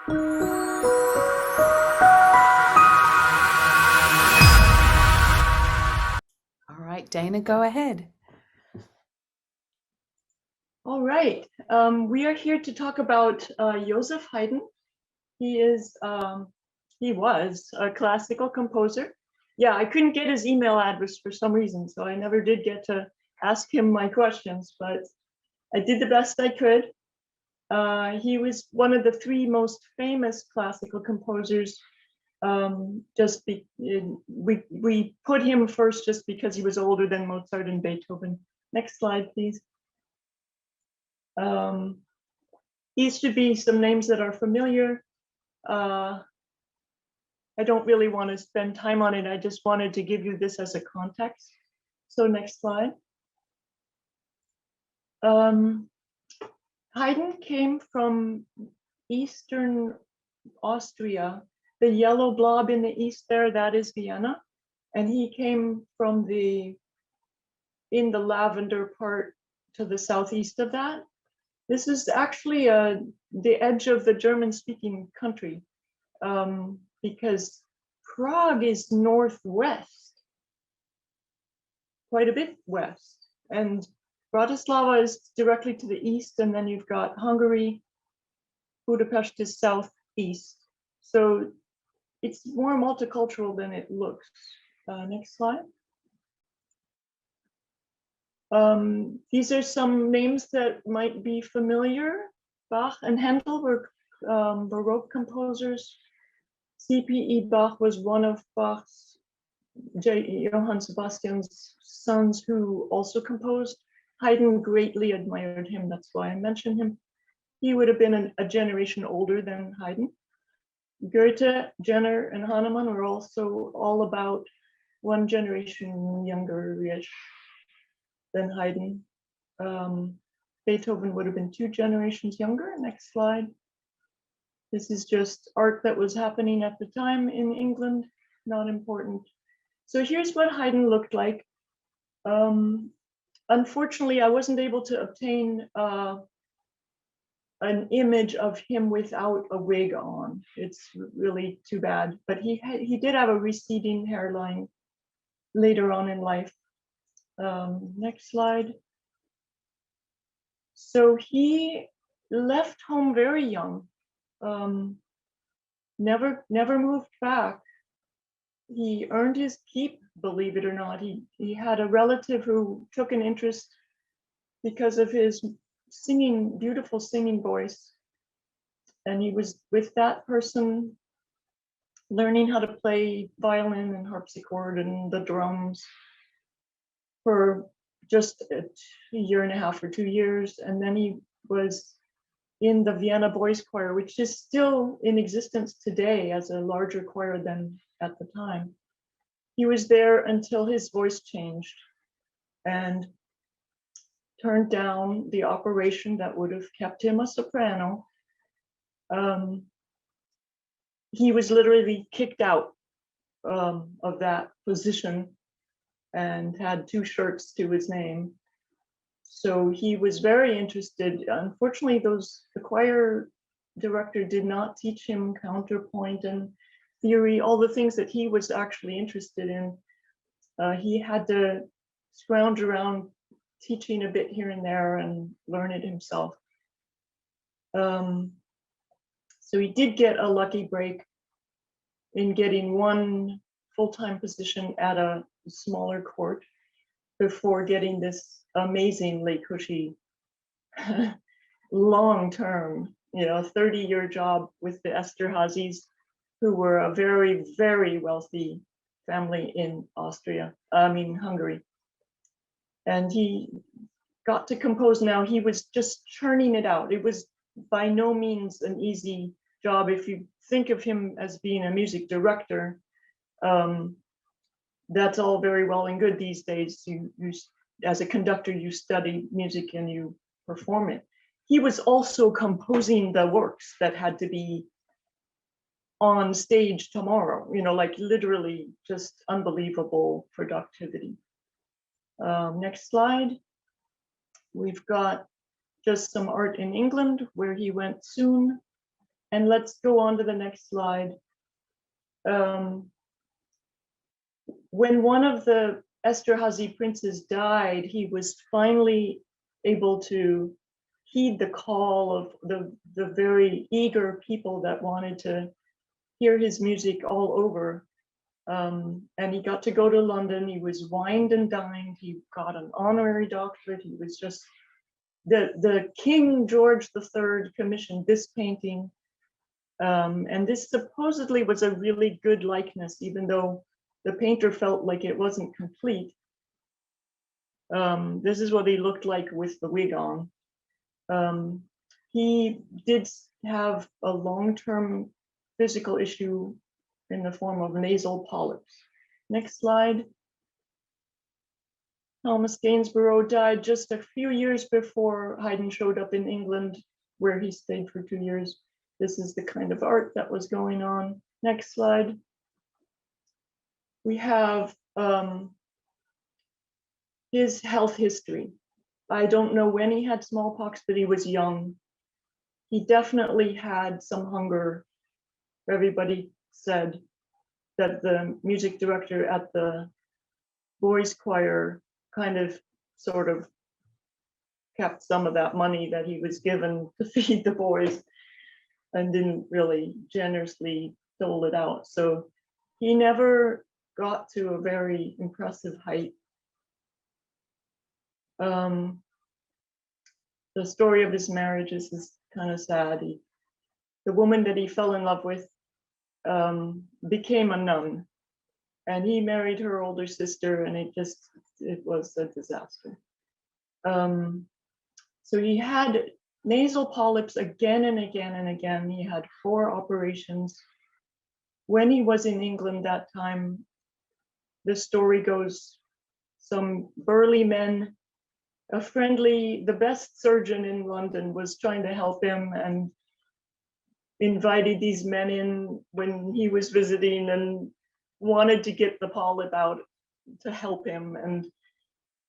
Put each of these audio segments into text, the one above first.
All right, Dana, go ahead. All right, we are here to talk about Joseph Haydn. He was a classical composer. Yeah, I couldn't get his email address for some reason, so I never did get to ask him my questions, but I did the best I could. He was one of the three most famous classical composers. We put him first just because he was older than Mozart and Beethoven. Next slide, please. These should be some names that are familiar. I don't really want to spend time on it. I just wanted to give you this as a context. So next slide. Haydn came from Eastern Austria. The yellow blob in the east there, that is Vienna. And he came from in the lavender part to the southeast of that. This is actually the edge of the German-speaking country, because Prague is northwest, quite a bit west, and Bratislava is directly to the east, and then you've got Hungary. Budapest is southeast, so it's more multicultural than it looks. Next slide. These are some names that might be familiar. Bach and Handel were Baroque composers. C.P.E. Bach was one of Bach's, Johann Sebastian's sons, who also composed. Haydn greatly admired him, that's why I mentioned him. He would have been a generation older than Haydn. Goethe, Jenner, and Hahnemann were also all about one generation younger-ish than Haydn. Beethoven would have been 2 generations younger. Next slide. This is just art that was happening at the time in England, not important. So here's what Haydn looked like. Unfortunately, I wasn't able to obtain an image of him without a wig on. It's really too bad, but he did have a receding hairline later on in life. Next slide. So he left home very young. Never moved back. He earned his keep, believe it or not. He had a relative who took an interest because of his singing, beautiful singing voice. And he was with that person learning how to play violin and harpsichord and the drums for just a year and a half or 2 years. And then he was in the Vienna Boys Choir, which is still in existence today as a larger choir than at the time. He was there until his voice changed and turned down the operation that would have kept him a soprano. He was literally kicked out of that position and had 2 shirts to his name. So he was very interested. Unfortunately, the choir director did not teach him counterpoint and theory, all the things that he was actually interested in. He had to scrounge around teaching a bit here and there and learn it himself. So he did get a lucky break in getting one full-time position at a smaller court before getting this amazing late cushy long-term, 30-year job with the Esterházys, who were a very, very wealthy family in Hungary. And he got to compose now. He was just churning it out. It was by no means an easy job. If you think of him as being a music director, that's all very well and good these days. You as a conductor, you study music and you perform it. He was also composing the works that had to be on stage tomorrow, like literally just unbelievable productivity. Next slide. We've got just some art in England where he went soon. And let's go on to the next slide. When one of the Esterhazy princes died, he was finally able to heed the call of the very eager people that wanted to hear his music all over. And he got to go to London. He was wined and dined. He got an honorary doctorate. He was just, the King George III commissioned this painting. And this supposedly was a really good likeness, even though the painter felt like it wasn't complete. This is what he looked like with the wig on. He did have a long-term physical issue in the form of nasal polyps. Next slide. Thomas Gainsborough died just a few years before Haydn showed up in England, where he stayed for 2 years. This is the kind of art that was going on. Next slide. We have his health history. I don't know when he had smallpox, but he was young. He definitely had some hunger. Everybody said that the music director at the boys' choir kind of sort of kept some of that money that he was given to feed the boys and didn't really generously dole it out. So he never got to a very impressive height. The story of his marriage is kind of sad. The woman that he fell in love with became a nun, and he married her older sister, and it was a disaster. So he had nasal polyps again and again and again. He had 4 operations. When he was in England that time, the story goes, some burly men, the best surgeon in London was trying to help him and invited these men in when he was visiting and wanted to get the polyp out to help him. And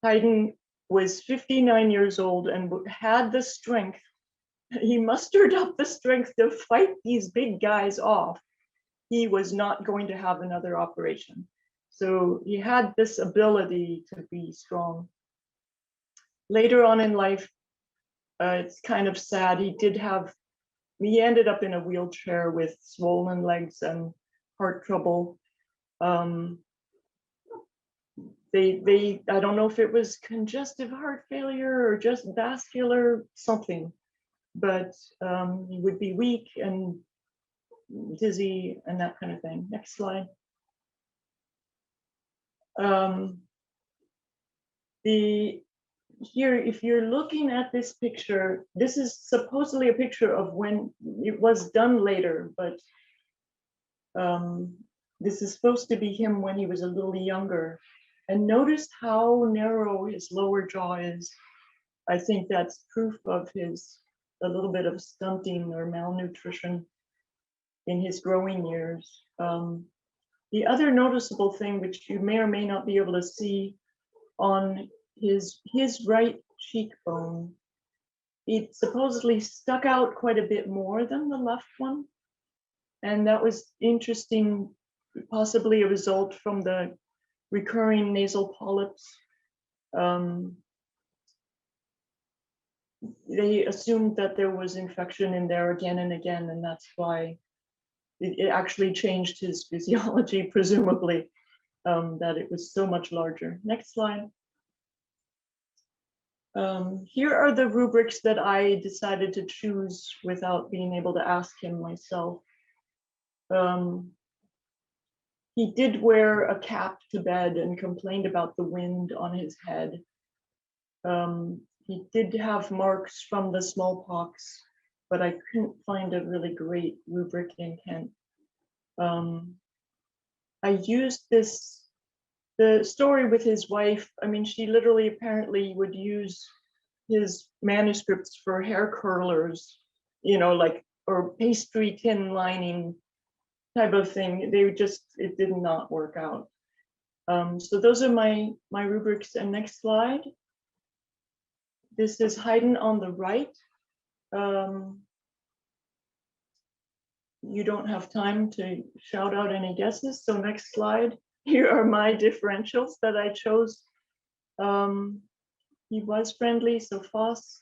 Haydn was 59 years old and had the strength. He mustered up the strength to fight these big guys off. He was not going to have another operation. So he had this ability to be strong. Later on in life, it's kind of sad. He ended up in a wheelchair with swollen legs and heart trouble. I don't know if it was congestive heart failure or just vascular something, but he would be weak and dizzy and that kind of thing. Next slide. Here, if you're looking at this picture, this is supposedly a picture of when it was done later, but this is supposed to be him when he was a little younger. And notice how narrow his lower jaw is. I think that's proof of a little bit of stunting or malnutrition in his growing years. The other noticeable thing, which you may or may not be able to see on his right cheekbone, it supposedly stuck out quite a bit more than the left one. And that was interesting, possibly a result from the recurring nasal polyps. They assumed that there was infection in there again and again, and that's why it actually changed his physiology, presumably, that it was so much larger. Next slide. Here are the rubrics that I decided to choose without being able to ask him myself. He did wear a cap to bed and complained about the wind on his head. He did have marks from the smallpox, but I couldn't find a really great rubric in Kent. I used the story with his wife. I mean, she literally apparently would use his manuscripts for hair curlers, or pastry tin lining type of thing. It did not work out. So those are my rubrics. And next slide. This is Haydn on the right. you don't have time to shout out any guesses. So next slide. Here are my differentials that I chose. He was friendly, so Phos,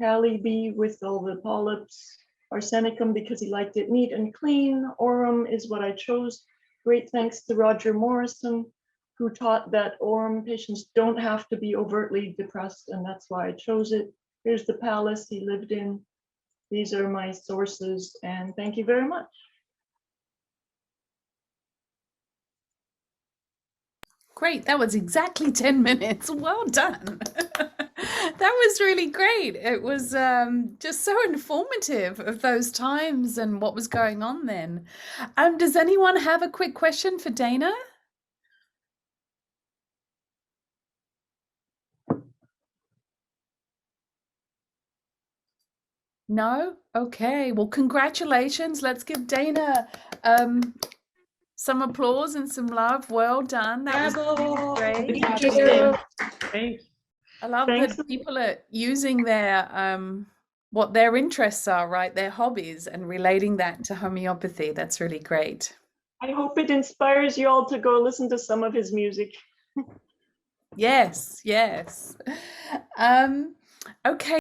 Cali B with all the polyps, Arsenicum because he liked it neat and clean. Aurum is what I chose. Great thanks to Roger Morrison, who taught that Aurum patients don't have to be overtly depressed, and that's why I chose it. Here's the palace he lived in. These are my sources, and thank you very much. Great. That was exactly 10 minutes. Well done. That was really great. It was just so informative of those times and what was going on then. Does anyone have a quick question for Dana? No? Okay. Well, congratulations. Let's give Dana some applause and some love. Well done. That was great. Interesting. Thanks. I love Thanks. that people are using their what their interests are, right? Their hobbies, and relating that to homeopathy. That's really great. I hope it inspires you all to go listen to some of his music. Yes, yes. Okay.